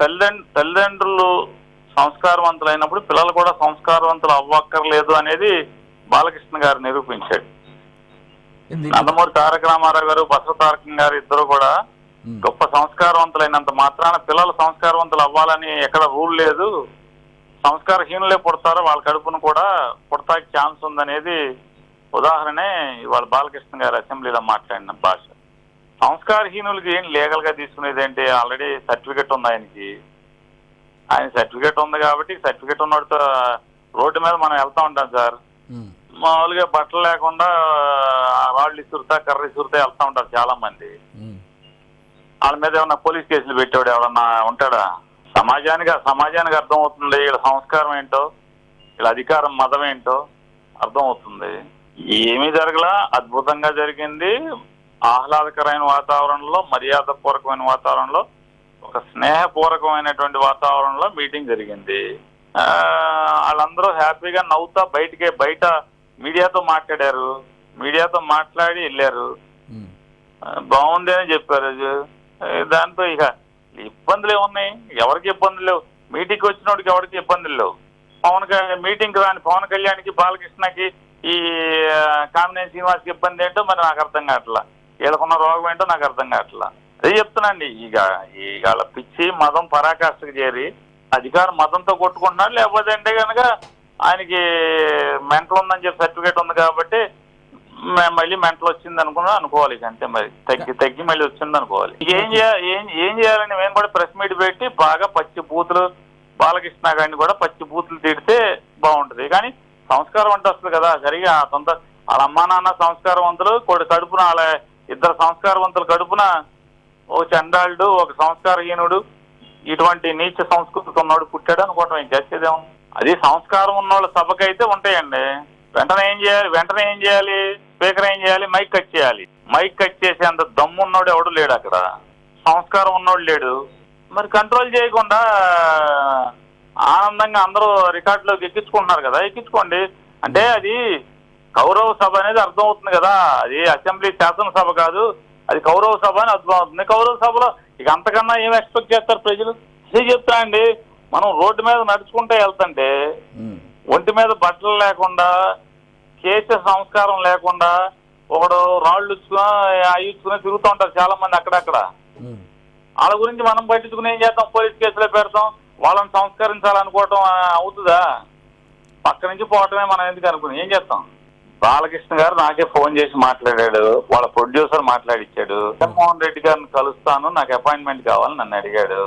తల్లిదండ్రులు సంస్కారవంతులైనప్పుడు పిల్లలు కూడా సంస్కారవంతులు అవ్వక్కర్లేదు అనేది బాలకృష్ణ గారు నిరూపించాడు. నందమూరి తారక రామారావు గారు, బసవతారకం గారు ఇద్దరు కూడా గొప్ప సంస్కారవంతులైనంత మాత్రాన పిల్లలు సంస్కారవంతులు అవ్వాలని ఎక్కడ రూల్ లేదు. సంస్కారహీనులే పుడతారు, వాళ్ళ కడుపును కూడా పుడతాకి ఛాన్స్ ఉందనేది ఉదాహరణే ఇవాళ బాలకృష్ణ గారు అసెంబ్లీలో మాట్లాడిన భాష. సంస్కారహీనులకి ఏం లీగల్ గా తీసుకునేది ఏంటి? ఆల్రెడీ సర్టిఫికెట్ ఉంది ఆయనకి. ఆయన సర్టిఫికెట్ ఉంది కాబట్టి సర్టిఫికెట్ ఉన్నవాడితో రోడ్డు మీద మనం వెళ్తా ఉంటాం సార్. మామూలుగా బట్టలు లేకుండా రాళ్ళు ఇసురుతా, కర్ర ఇసురుతా వెళ్తా ఉంటారు చాలా మంది. వాళ్ళ మీద ఏమన్నా పోలీస్ కేసులు పెట్టాడు ఎవరన్నా ఉంటాడా? సమాజానికి అర్థం అవుతుంది వీళ్ళ సంస్కారం ఏంటో, వీళ్ళ అధికారం మతం ఏంటో అర్థం అవుతుంది. ఏమీ జరగలా, అద్భుతంగా జరిగింది. ఆహ్లాదకరమైన వాతావరణంలో, మర్యాదపూర్వకమైన వాతావరణంలో, ఒక స్నేహపూర్వకమైనటువంటి వాతావరణంలో మీటింగ్ జరిగింది. వాళ్ళందరూ హ్యాపీగా నవ్వుతా బయట మీడియాతో మాట్లాడారు. మీడియాతో మాట్లాడి వెళ్ళారు. బాగుంది అని చెప్పారు. దాంతో ఇక ఇబ్బందులు ఏమున్నాయి? ఎవరికి ఇబ్బందులు లేవు. మీటింగ్కి వచ్చినోడికి ఎవరికి ఇబ్బందులు లేవు. మీటింగ్కి రాని పవన్ కళ్యాణ్కి, బాలకృష్ణకి, ఈ కామినేని శ్రీనివాస్కి ఇబ్బంది ఏంటో మరి నాకు అర్థం కావట్లా. వీళ్ళకున్న రోగం ఏంటో నాకు అర్థం కావట్లా. అదే చెప్తున్నాండి. ఇక వాళ్ళ పిచ్చి మతం పరాకాష్ఠకు చేరి అధికారం మతంతో కొట్టుకుంటున్నాడు. లేకపోతే అంటే కనుక ఆయనకి మెంటల్ ఉందని చెప్పి సర్టిఫికేట్ ఉంది కాబట్టి మళ్ళీ మెంటల్ వచ్చింది అనుకోవాలి. అంతే, మరి తగ్గి మళ్ళీ వచ్చింది అనుకోవాలి. ఏం చేయాలని మేము కూడా ప్రెస్ మీట్ పెట్టి బాగా పచ్చి బూతులు, బాలకృష్ణ గారిని కూడా పచ్చి బూతులు తిడితే బాగుంటుంది. కానీ సంస్కారం అంటే వస్తుంది కదా సరిగా. వాళ్ళ అమ్మా నాన్న సంస్కారవంతులు, కడుపున వాళ్ళ ఇద్దరు సంస్కారవంతులు కడుపున ఒక చండాలుడు, ఒక సంస్కారహీనుడు, ఇటువంటి నీచ సంస్కృతి ఉన్నవాడు పుట్టాడు అనుకోవటం ఏం చేసేదేమో. అది సంస్కారం ఉన్నవాళ్ళ సభకైతే ఉంటాయండి. వెంటనే ఏం చేయాలి? స్పీకర్ ఏం చేయాలి? మైక్ కట్ చేయాలి. మైక్ కట్ చేసేంత దమ్మున్నోడు ఎవడు లేడు అక్కడ. సంస్కారం ఉన్నోడు లేడు. మరి కంట్రోల్ చేయకుండా ఆనందంగా అందరూ రికార్డులోకి ఎక్కించుకుంటున్నారు కదా. ఎక్కించుకోండి. అంటే అది కౌరవ సభ అనేది అర్థం అవుతుంది కదా. అది అసెంబ్లీ శాసనసభ కాదు, అది కౌరవ సభ అని అర్థం అవుతుంది. కౌరవ సభలో ఇక అంతకన్నా ఏం ఎక్స్పెక్ట్ చేస్తారు ప్రజలు? ఇదే చెప్తా అండి. మనం రోడ్డు మీద నడుచుకుంటే వెళ్తుంటే ఒంటి మీద బట్టలు లేకుండా, కేశ సంస్కారం లేకుండా, ఒకడు రాళ్ళు ఇచ్చుకుని తిరుగుతూ ఉంటారు చాలా మంది అక్కడక్కడ. వాళ్ళ గురించి మనం పట్టించుకుని ఏం చేస్తాం? పోలీస్ కేసులో పెడతాం. వాళ్ళని సంస్కరించాలనుకోవటం అవుతుందా? పక్క నుంచి పోవటమే మనం ఎందుకు అనుకుని ఏం చేస్తాం? బాలకృష్ణ గారు నాకే ఫోన్ చేసి మాట్లాడాడు. వాళ్ళ ప్రొడ్యూసర్ మాట్లాడిచ్చాడు. జగన్మోహన్ రెడ్డి గారిని కలుస్తాను, నాకు అపాయింట్మెంట్ కావాలని నన్ను అడిగాడు.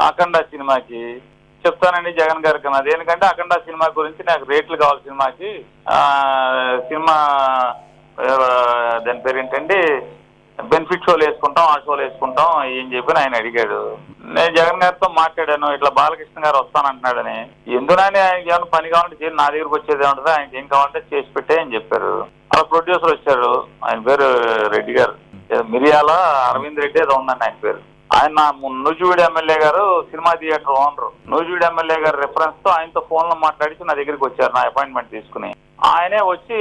అఖండ సినిమాకి చెప్తానండి జగన్ గారికి అన్నది. ఎందుకంటే అఖండ సినిమా గురించి నాకు రేట్లు కావాలి సినిమాకి. సినిమా దాని పేరు ఏంటండి, బెనిఫిట్ షోలు వేసుకుంటాం, ఆ షోలు వేసుకుంటాం ఏం చెప్పి ఆయన అడిగాడు. నేను జగన్ గారితో మాట్లాడాను, ఇట్లా బాలకృష్ణ గారు వస్తానంటున్నాడని. ఎందుకని ఆయనకి ఏమైనా పని కావాలంటే నా దగ్గరకు వచ్చేది ఏమంటుంది, ఆయనకి ఏం కావాలంటే చేసి పెట్టే అని చెప్పారు. అలా ప్రొడ్యూసర్ వచ్చాడు. ఆయన పేరు రెడ్డి గారు, మిరియాల అరవింద్ రెడ్డి ఏదో ఉందండి ఆయన పేరు. ఆయన నూజివీడు ఎమ్మెల్యే గారు cinema theatre owner. Nuzvid MLA గారు రెఫరెన్స్ తో ఆయనతో ఫోన్ లో మాట్లాడి నా దగ్గరికి వచ్చారు నా అపాయింట్మెంట్ తీసుకుని. ఆయనే వచ్చి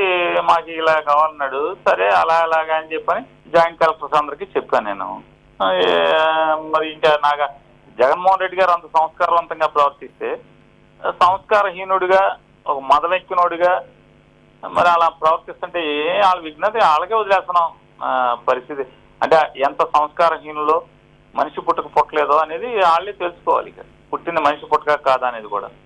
మాకు ఇలా కావాలన్నాడు. సరే అలాగా అని చెప్పని జాయింట్ కలెక్టర్స్ అందరికీ చెప్పాను నేను. మరి ఇంకా నాకు జగన్మోహన్ రెడ్డి గారు అంత సంస్కారవంతంగా ప్రవర్తిస్తే, సంస్కారహీనుడిగా, ఒక మదమెక్కినోడిగా మరి అలా ప్రవర్తిస్తుంటే వాళ్ళ విఘ్నత వాళ్ళకే వదిలేస్తున్నాం పరిస్థితి. అంటే ఎంత సంస్కారహీనులో మనిషి పుట్టక పుట్టలేదో అనేది వాళ్ళే తెలుసుకోవాలి. పుట్టింది మనిషి పుట్టక కాదా అనేది కూడా.